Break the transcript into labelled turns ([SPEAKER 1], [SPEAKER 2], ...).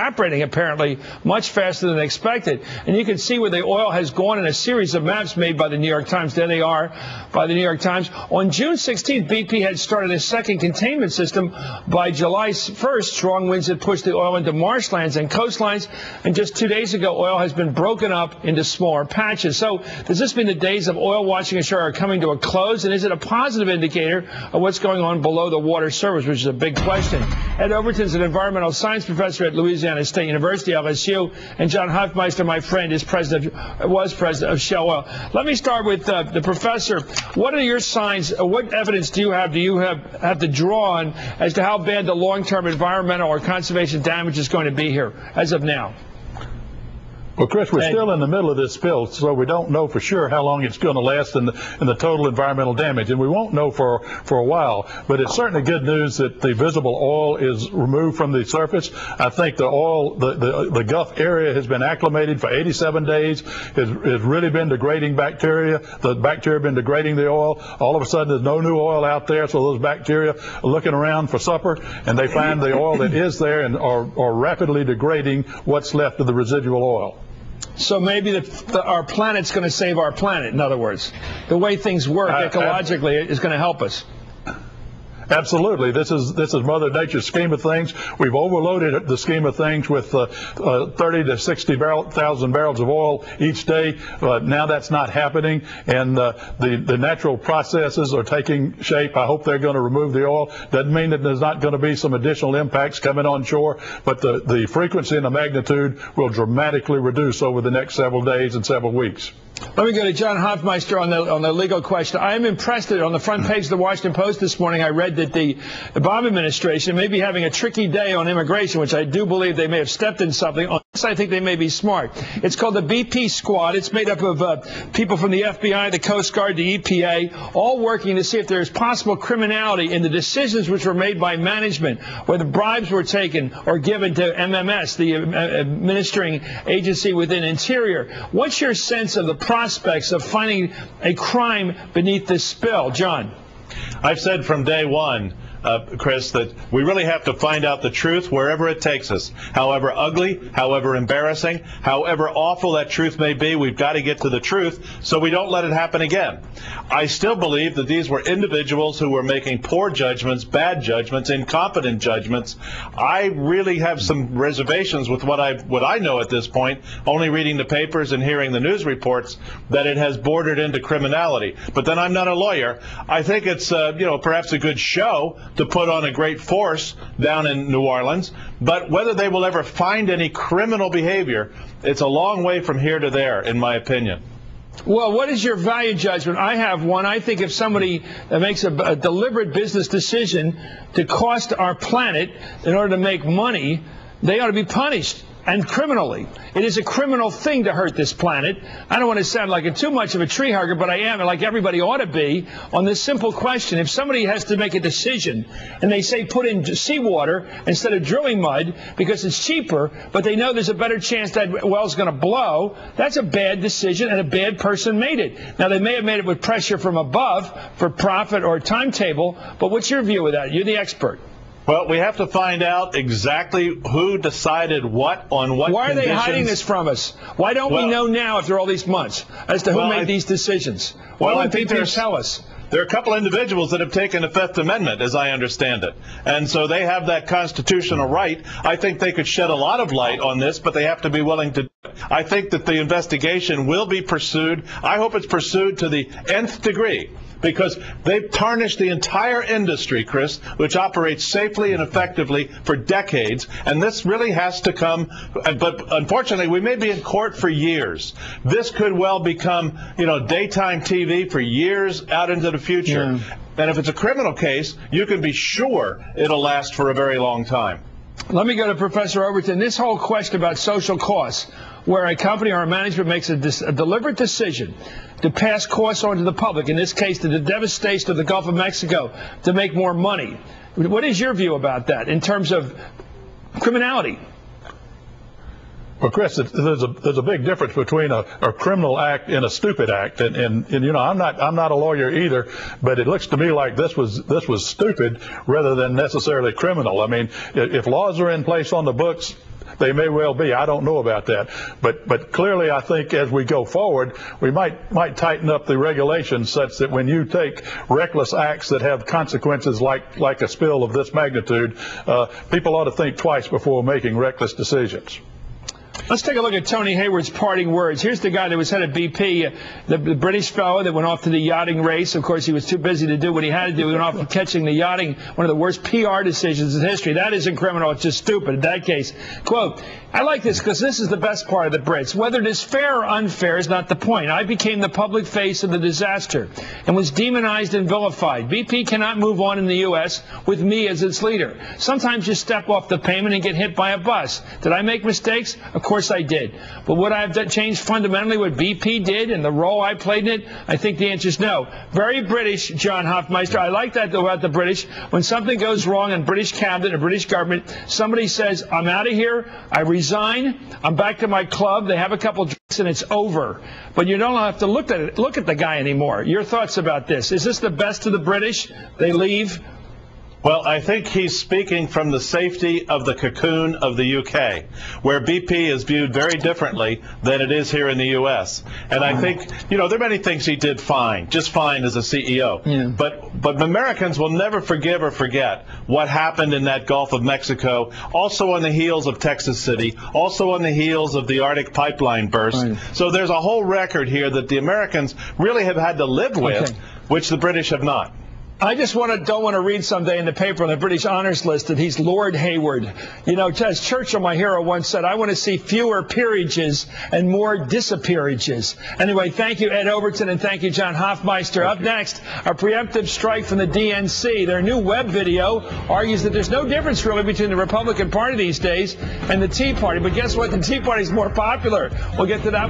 [SPEAKER 1] evaporating apparently much faster than expected. And you can see where the oil has gone in a series of maps made by the New York Times. There they are by the New York Times. On June 16th, BP had started a second containment system. By July 1st, strong winds had pushed the oil into marshlands and coastlines. And just 2 days ago, oil has been broken up into smaller patches. So does this mean the days of oil watching ashore are coming to a close? And is it a positive indicator of what's going on below the water surface, which is a big question? Ed Overton's an environmental science professor at Louisiana State University, LSU, and John Hofmeister, my friend, was president of Shell Oil. Let me start with the professor. What are your signs? What evidence do you have to draw on as to how bad the long-term environmental or conservation damage is going to be here as of now?
[SPEAKER 2] Well, Chris, we're still in the middle of this spill, so we don't know for sure how long it's going to last and the total environmental damage, and we won't know for a while. But it's certainly good news that the visible oil is removed from the surface. I think the oil, the Gulf area has been acclimated for 87 days. Has really been degrading bacteria. The bacteria have been degrading the oil. All of a sudden, there's no new oil out there, so those bacteria are looking around for supper, and they find the oil that is there and are rapidly degrading what's left of the residual oil.
[SPEAKER 1] So maybe our planet's going to save our planet, in other words. The way things work ecologically is going to help us.
[SPEAKER 2] Absolutely. This is Mother Nature's scheme of things. We've overloaded the scheme of things with 30 to 60,000 barrels of oil each day. Now that's not happening, and the natural processes are taking shape. I hope they're going to remove the oil. Doesn't mean that there's not going to be some additional impacts coming on shore, but the frequency and the magnitude will dramatically reduce over the next several days and several weeks.
[SPEAKER 1] Let me go to John Hofmeister on the legal question. I am impressed that on the front page of the Washington Post this morning, I read that the Obama administration may be having a tricky day on immigration, which I do believe they may have stepped in something. On this, I think they may be smart. It's called the BP Squad. It's made up of people from the FBI, the Coast Guard, the EPA, all working to see if there's possible criminality in the decisions which were made by management, whether bribes were taken or given to MMS, the administering agency within Interior. What's your sense of the prospects of finding a crime beneath this spill? John.
[SPEAKER 3] I've said from day one, Chris, that we really have to find out the truth wherever it takes us. However ugly, however embarrassing, however awful that truth may be, we've got to get to the truth so we don't let it happen again. I still believe that these were individuals who were making poor judgments, bad judgments, incompetent judgments. I really have some reservations with what I know at this point, only reading the papers and hearing the news reports, that it has bordered into criminality. But then I'm not a lawyer. I think it's perhaps a good show to put on a great force down in New Orleans, but whether they will ever find any criminal behavior, it's a long way from here to there, in my opinion.
[SPEAKER 1] Well, what is your value judgment? I have one. I think if somebody makes a deliberate business decision to cost our planet in order to make money, they ought to be punished. And criminally. It is a criminal thing to hurt this planet. I don't want to sound like too much of a tree hugger, but I am, like everybody ought to be, on this simple question. If somebody has to make a decision and they say put in seawater instead of drilling mud because it's cheaper, but they know there's a better chance that well's going to blow, that's a bad decision and a bad person made it. Now, they may have made it with pressure from above for profit or timetable, but what's your view of that? You're the expert.
[SPEAKER 3] Well, we have to find out exactly who decided what on what
[SPEAKER 1] Why are
[SPEAKER 3] conditions.
[SPEAKER 1] they hiding this from us? Why don't we know now after all these months as to who made these decisions? Why don't people tell us?
[SPEAKER 3] There are a couple individuals that have taken the Fifth Amendment, as I understand it. And so they have that constitutional right. I think they could shed a lot of light on this, but they have to be willing to do it. I think that the investigation will be pursued. I hope it's pursued to the nth degree, because they've tarnished the entire industry, Chris, which operates safely and effectively for decades. And this really has to come, but unfortunately, we may be in court for years. This could well become, daytime TV for years out into the future. Yeah. And if it's a criminal case, you can be sure it'll last for a very long time.
[SPEAKER 1] Let me go to Professor Overton. This whole question about social costs, where a company or a management makes a deliberate decision to pass costs on to the public, in this case to the devastation of the Gulf of Mexico, to make more money. What is your view about that in terms of criminality?
[SPEAKER 2] Well, Chris, there's a big difference between a criminal act and a stupid act, and I'm not a lawyer either, but it looks to me like this was stupid rather than necessarily criminal. I mean, if laws are in place on the books, They may well be. I don't know about that. But clearly, I think as we go forward, we might tighten up the regulations such that when you take reckless acts that have consequences like a spill of this magnitude, people ought to think twice before making reckless decisions.
[SPEAKER 1] Let's take a look at Tony Hayward's parting words. Here's the guy that was head of BP, the British fellow that went off to the yachting race. Of course, he was too busy to do what he had to do. He went off catching the yachting, one of the worst PR decisions in history. That isn't criminal. It's just stupid in that case. Quote, I like this because this is the best part of the Brits. Whether it is fair or unfair is not the point. I became the public face of the disaster and was demonized and vilified. BP cannot move on in the U.S. with me as its leader. Sometimes you step off the pavement and get hit by a bus. Did I make mistakes? Of course I did. But would I have changed fundamentally what BP did and the role I played in it? I think the answer is no. Very British, John Hofmeister. I like that about the British. When something goes wrong in British cabinet or British government, somebody says, I'm out of here, I resign, I'm back to my club, they have a couple drinks and it's over. But you don't have to look at the guy anymore. Your thoughts about this? Is this the best of the British? They leave?
[SPEAKER 3] Well, I think he's speaking from the safety of the cocoon of the UK, where BP is viewed very differently than it is here in the U.S. And I think, there are many things he did fine, just fine as a CEO. Yeah. But Americans will never forgive or forget what happened in that Gulf of Mexico, also on the heels of Texas City, also on the heels of the Arctic pipeline burst. Right. So there's a whole record here that the Americans really have had to live with, which the British have not.
[SPEAKER 1] I just don't want to read someday in the paper on the British Honours List that he's Lord Hayward. As Churchill, my hero, once said, I want to see fewer peerages and more disappearages. Anyway, thank you, Ed Overton, and thank you, John Hofmeister. Up next, a preemptive strike from the DNC. Their new web video argues that there's no difference really between the Republican Party these days and the Tea Party. But guess what? The Tea Party is more popular. We'll get to that one.